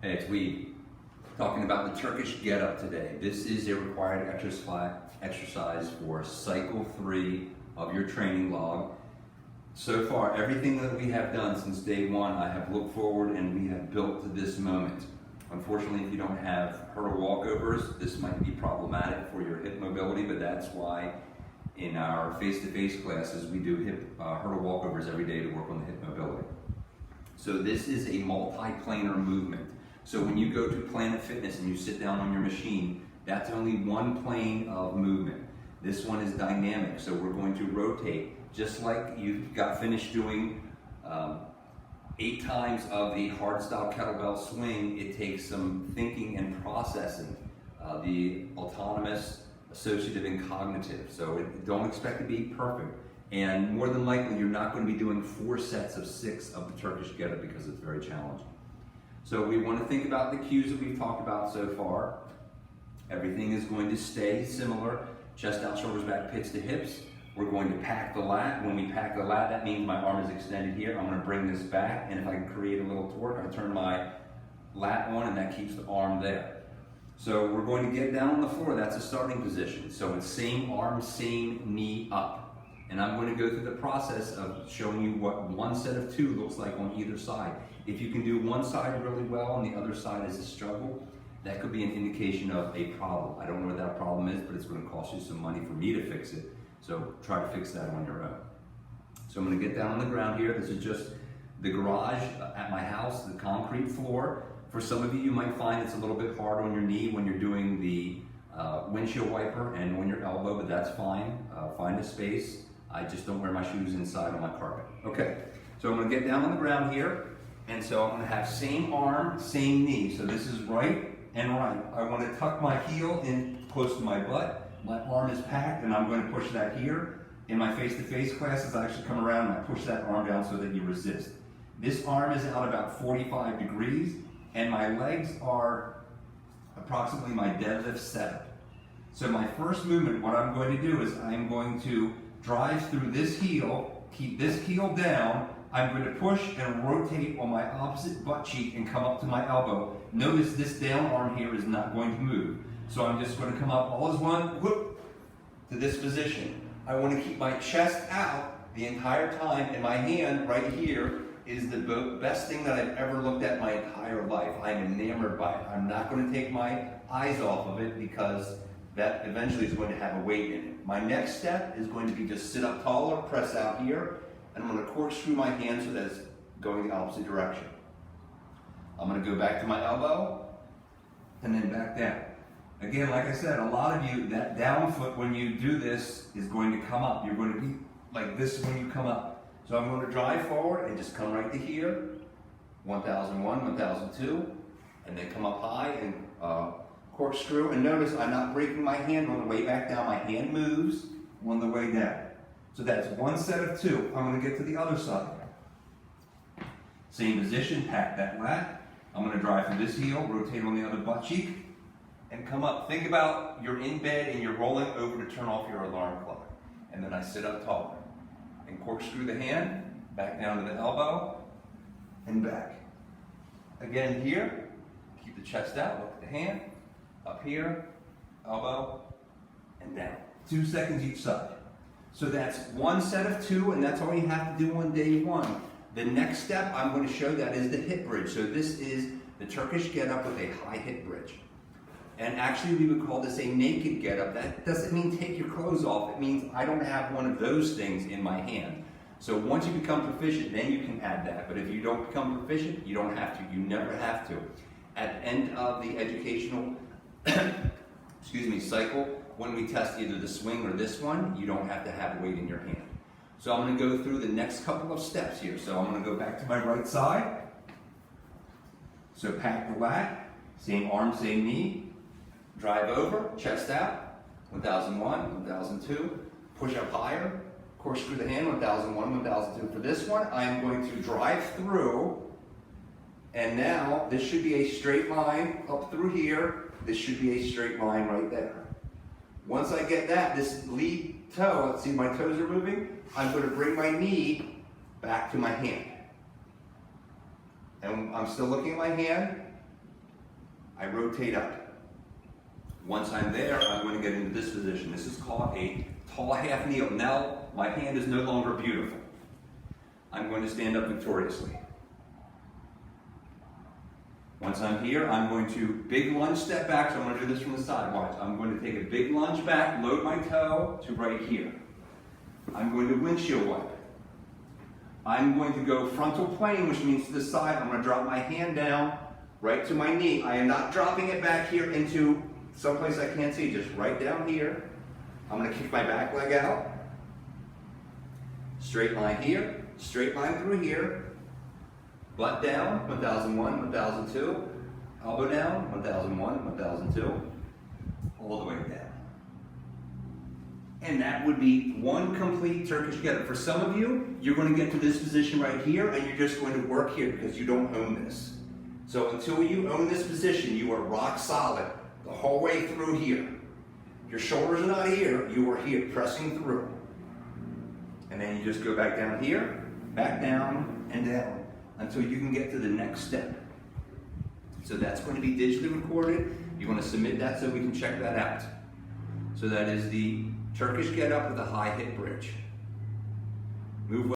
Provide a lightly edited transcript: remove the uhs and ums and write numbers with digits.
Hey, it's Weed. Talking about the Turkish Get Up today. This is a required exercise for cycle 3 of your training log. So far, everything that we have done since day 1, I have looked forward and we have built to this moment. Unfortunately, if you don't have hurdle walkovers, this might be problematic for your hip mobility, but that's why in our face-to-face classes, we do hurdle walkovers every day to work on the hip mobility. So this is a multi-planar movement. So when you go to Planet Fitness and you sit down on your machine, that's only one plane of movement. This one is dynamic, so we're going to rotate. Just like you got finished doing 8 times of the hardstyle kettlebell swing, it takes some thinking and processing, the autonomous, associative, and cognitive. So don't expect to be perfect. And more than likely, you're not going to be doing 4 sets of 6 of the Turkish Get Up because it's very challenging. So we want to think about the cues that we've talked about so far. Everything is going to stay similar. Chest out, shoulders back, pits to hips. We're going to pack the lat. When we pack the lat, that means my arm is extended here. I'm going to bring this back, and if I can create a little torque, I turn my lat on, and that keeps the arm there. So we're going to get down on the floor. That's a starting position. So it's same arm, same knee up. And I'm going to go through the process of showing you what one set of 2 looks like on either side. If you can do one side really well and the other side is a struggle, that could be an indication of a problem. I don't know what that problem is, but it's going to cost you some money for me to fix it. So try to fix that on your own. So I'm going to get down on the ground here. This is just the garage at my house, the concrete floor. For some of you, you might find it's a little bit hard on your knee when you're doing the windshield wiper and on your elbow, but that's fine. Find a space. I just don't wear my shoes inside on my carpet. Okay, so I'm going to get down on the ground here, and so I'm going to have same arm, same knee. So this is right and right. I want to tuck my heel in close to my butt. My arm is packed, and I'm going to push that here. In my face-to-face classes, I actually come around and I push that arm down so that you resist. This arm is out about 45 degrees, and my legs are approximately my deadlift setup. So my first movement, what I'm going to do is I'm going to drive through this heel, keep this heel down. I'm going to push and rotate on my opposite butt cheek and come up to my elbow. Notice this down arm here is not going to move. So I'm just going to come up all as one, whoop, to this position. I want to keep my chest out the entire time, and my hand right here is the best thing that I've ever looked at my entire life. I'm enamored by it. I'm not going to take my eyes off of it because that eventually is going to have a weight in it. My next step is going to be just sit up taller, press out here, and I'm going to corkscrew my hand so that it's going the opposite direction. I'm going to go back to my elbow, and then back down. Again, like I said, a lot of you, that down foot when you do this is going to come up. You're going to be like this when you come up. So I'm going to drive forward and just come right to here, 1001, 1002, and then come up high and corkscrew, and notice I'm not breaking my hand on the way back down. My hand moves on the way down. So that's one set of 2. I'm going to get to the other side. Same position, pack that lat. I'm going to drive through this heel, rotate on the other butt cheek, and come up. Think about you're in bed and you're rolling over to turn off your alarm clock. And then I sit up taller and corkscrew the hand, back down to the elbow, and back. Again here, keep the chest out, look at the hand. Up here, elbow, and down. 2 seconds each side. So that's one set of 2, and that's all you have to do on day 1. The next step I'm going to show that is the hip bridge. So this is the Turkish Get Up with a high hip bridge. And actually we would call this a naked get up. That doesn't mean take your clothes off. It means I don't have one of those things in my hand. So once you become proficient, then you can add that. But if you don't become proficient, you don't have to. You never have to. At the end of the educational cycle, when we test either the swing or this one, you don't have to have weight in your hand. So I'm going to go through the next couple of steps here. So I'm going to go back to my right side. So pack the lat, same arm, same knee. Drive over, chest out, 1001, 1002. Push up higher, corkscrew the hand, 1001, 1002. For this one, I'm going to drive through, and now this should be a straight line up through here. This should be a straight line right there. Once I get that, this lead toe, let's see my toes are moving, I'm going to bring my knee back to my hand. And I'm still looking at my hand, I rotate up. Once I'm there, I'm going to get into this position. This is called a tall half kneel. Now, my hand is no longer beautiful. I'm going to stand up victoriously. Once I'm here, I'm going to big lunge step back, so I'm going to do this from the side. Watch. I'm going to take a big lunge back, load my toe to right here. I'm going to windshield wipe. I'm going to go frontal plane, which means to the side. I'm going to drop my hand down right to my knee. I am not dropping it back here into someplace I can't see, just right down here. I'm going to kick my back leg out. Straight line here, straight line through here. Butt down, 1001, 1002. Elbow down, 1001, 1002. All the way down. And that would be one complete Turkish Get Up. For some of you, you're going to get to this position right here, and you're just going to work here because you don't own this. So until you own this position, you are rock solid the whole way through here. Your shoulders are not here, you are here, pressing through. And then you just go back down here, back down, and down, until you can get to the next step. So that's going to be digitally recorded. You want to submit that so we can check that out. So that is the Turkish Get Up with a high hip bridge.